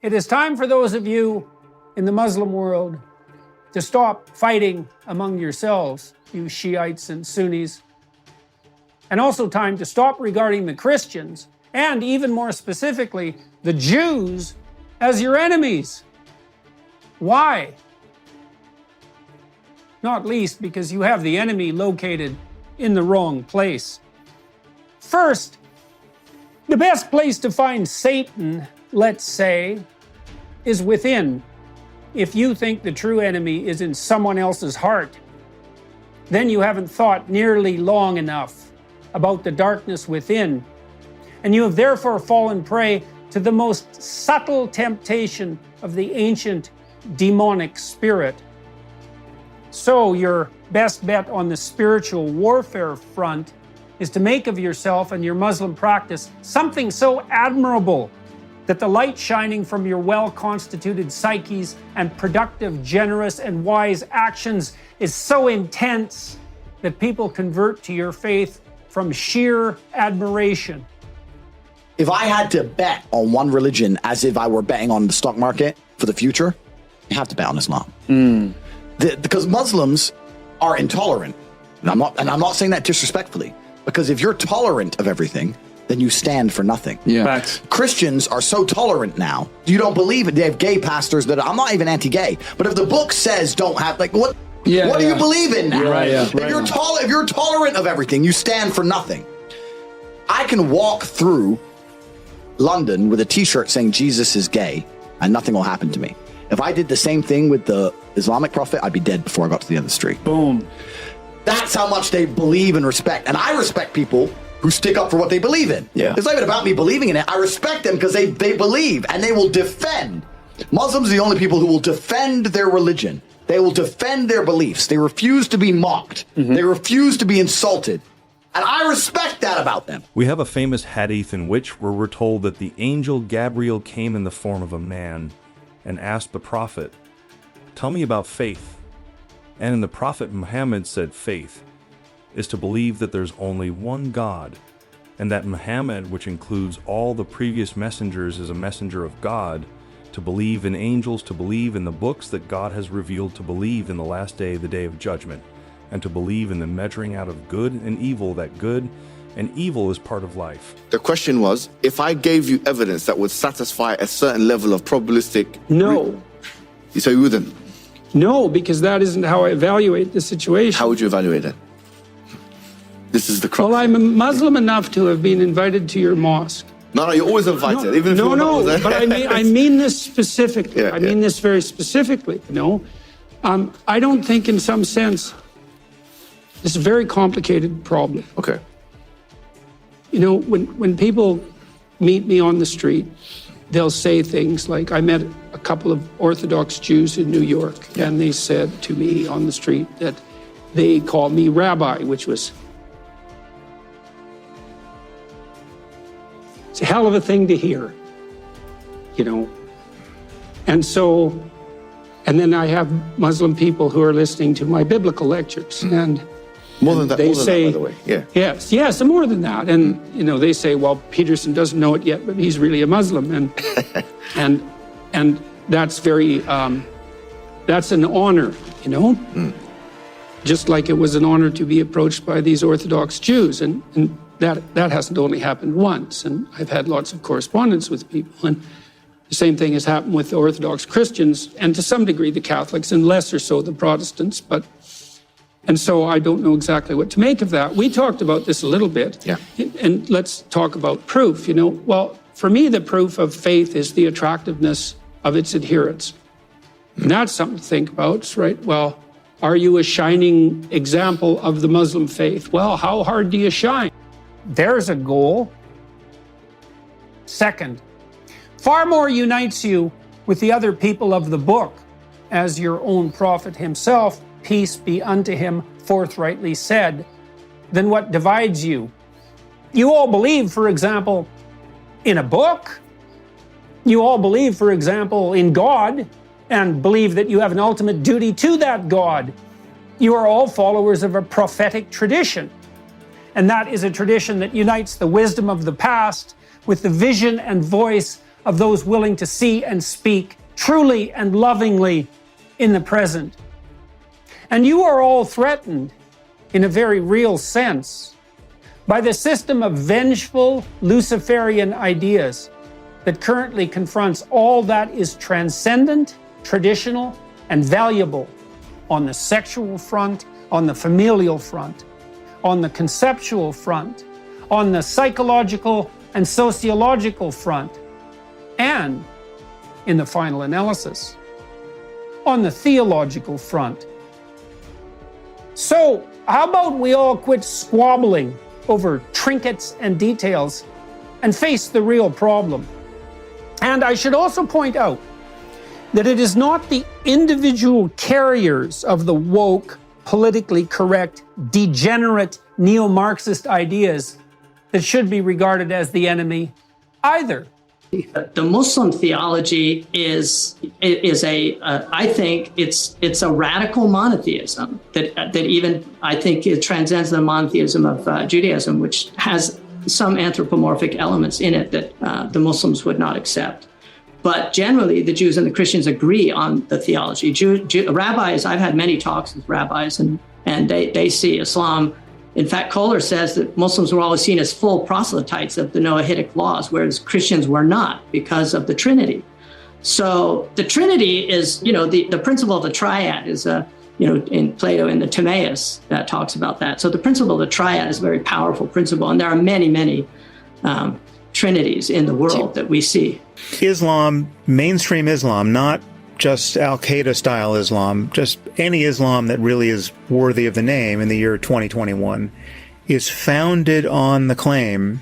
It is time for those of you in the Muslim world to stop fighting among yourselves, you Shiites and Sunnis, and also time to stop regarding the Christians, and even more specifically, the Jews, as your enemies. Why? Not least because you have the enemy located in the wrong place. First, the best place to find Satan, let's say, is within. If you think the true enemy is in someone else's heart, then you haven't thought nearly long enough about the darkness within, and you have therefore fallen prey to the most subtle temptation of the ancient demonic spirit. So your best bet on the spiritual warfare front is to make of yourself and your Muslim practice something so admirable that the light shining from your well-constituted psyches and productive, generous, and wise actions is so intense that people convert to your faith from sheer admiration. If I had to bet on one religion as if I were betting on the stock market for the future, you have to bet on Islam. Because Muslims are intolerant. And I'm not saying that disrespectfully, because if you're tolerant of everything, then you stand for nothing. Yeah. Facts. Christians are so tolerant now. You don't believe it. They have gay pastors that I'm not even anti-gay, but if the book says don't have, like, what do you believe in now? If you're tolerant of everything, you stand for nothing. I can walk through London with a t-shirt saying Jesus is gay and nothing will happen to me. If I did the same thing with the Islamic prophet, I'd be dead before I got to the end of the street. Boom. That's how much they believe and respect. And I respect people who stick up for what they believe in. Yeah. It's not even about me believing in it. I respect them because they believe and they will defend. Muslims are the only people who will defend their religion. They will defend their beliefs. They refuse to be mocked. They refuse to be insulted. And I respect that about them. We have a famous hadith in which where we're told that the angel Gabriel came in the form of a man and asked the prophet, "Tell me about faith." And the prophet Muhammad said faith is to believe that there's only one God, and that Muhammad, which includes all the previous messengers, is a messenger of God, to believe in angels, to believe in the books that God has revealed, to believe in the last day, the day of judgment, and to believe in the measuring out of good and evil, that good and evil is part of life. The question was, if I gave you evidence that would satisfy a certain level of probabilistic... No. You say you wouldn't? No, because that isn't how I evaluate the situation. How would you evaluate it? This is the crux. Well, I'm a Muslim enough to have been invited to your mosque. No, you're always invited. No, even if you're not there. but I mean this specifically. I mean this very specifically, you know. I don't think in some sense, this is a very complicated problem. Okay. You know, when people meet me on the street, they'll say things like, I met a couple of Orthodox Jews in New York, and they said to me on the street that they call me rabbi, which was, it's a hell of a thing to hear, you know. And so, and then I have Muslim people who are listening to my biblical lectures, and more than that, they say, by the way. Yeah. Yes, and more than that. And, you know, they say, well, Peterson doesn't know it yet, but he's really a Muslim. And that's very, that's an honor, you know? Just like it was an honor to be approached by these Orthodox Jews. And that hasn't only happened once. And I've had lots of correspondence with people. And the same thing has happened with the Orthodox Christians, and to some degree the Catholics, and lesser so the Protestants. And so I don't know exactly what to make of that. We talked about this a little bit. Yeah. And let's talk about proof, you know. Well, for me, the proof of faith is the attractiveness of its adherents. And that's something to think about, right? Well, are you a shining example of the Muslim faith? Well, how hard do you shine? There's a goal. Second, far more unites you with the other people of the book, as your own prophet himself, peace be unto him, forthrightly said, than what divides you. You all believe, for example, in a book. You all believe, for example, in God, and believe that you have an ultimate duty to that God. You are all followers of a prophetic tradition. And that is a tradition that unites the wisdom of the past with the vision and voice of those willing to see and speak truly and lovingly in the present. And you are all threatened, in a very real sense, by the system of vengeful Luciferian ideas that currently confronts all that is transcendent, traditional, and valuable on the sexual front, on the familial front, on the conceptual front, on the psychological and sociological front, and, in the final analysis, on the theological front. So, how about we all quit squabbling over trinkets and details and face the real problem? And I should also point out that it is not the individual carriers of the woke, politically correct, degenerate, neo-Marxist ideas that should be regarded as the enemy either. The Muslim theology is I think it's a radical monotheism that even I think it transcends the monotheism of Judaism, which has some anthropomorphic elements in it that the Muslims would not accept. But generally, the Jews and the Christians agree on the theology. Rabbis, I've had many talks with rabbis, and they see Islam. In fact, Kohler says that Muslims were always seen as full proselytes of the Noahidic laws, whereas Christians were not because of the Trinity. So the Trinity is, the principle of the triad is, in Plato, in the Timaeus, that talks about that. So the principle of the triad is a very powerful principle, and there are many, many trinities in the world that we see. Islam, mainstream Islam, not just Al-Qaeda style Islam, just any Islam that really is worthy of the name in the year 2021, is founded on the claim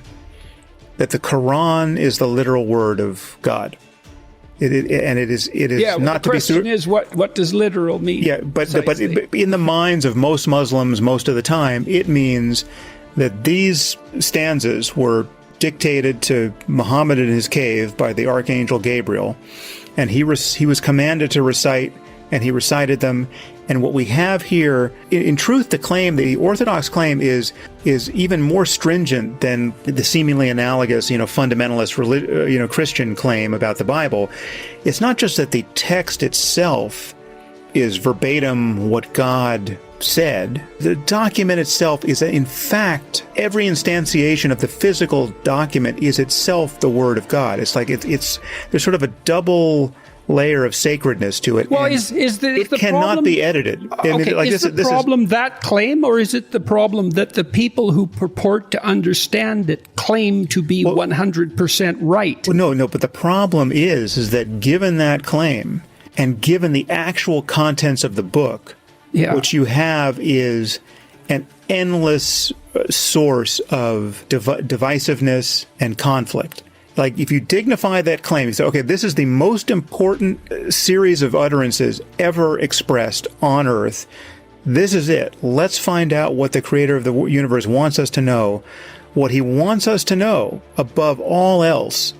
that the Quran is the literal word of God. It is not to be. The question is, what does literal mean? Yeah, but in the minds of most Muslims, most of the time, it means that these stanzas were dictated to Muhammad in his cave by the archangel Gabriel, and he was commanded to recite, and he recited them. And what we have here, in truth, the Orthodox claim is even more stringent than the seemingly analogous, fundamentalist, Christian claim about the Bible. It's not just that the text itself is verbatim what God said. The document itself is, in fact, every instantiation of the physical document is itself the Word of God. It's like there's sort of a double layer of sacredness to it. Well, is the cannot problem, be edited. Is the problem that claim, or is it the problem that the people who purport to understand it claim to be 100% right? Well, no, but the problem is that given that claim, and given the actual contents of the book, what you have is an endless source of divisiveness and conflict. Like, if you dignify that claim, you say, okay, this is the most important series of utterances ever expressed on Earth. This is it. Let's find out what the creator of the universe wants us to know. What he wants us to know, above all else,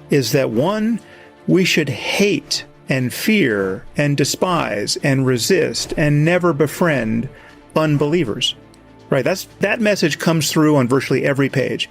is that, one, we should hate and fear and despise and resist and never befriend unbelievers. Right? That message comes through on virtually every page.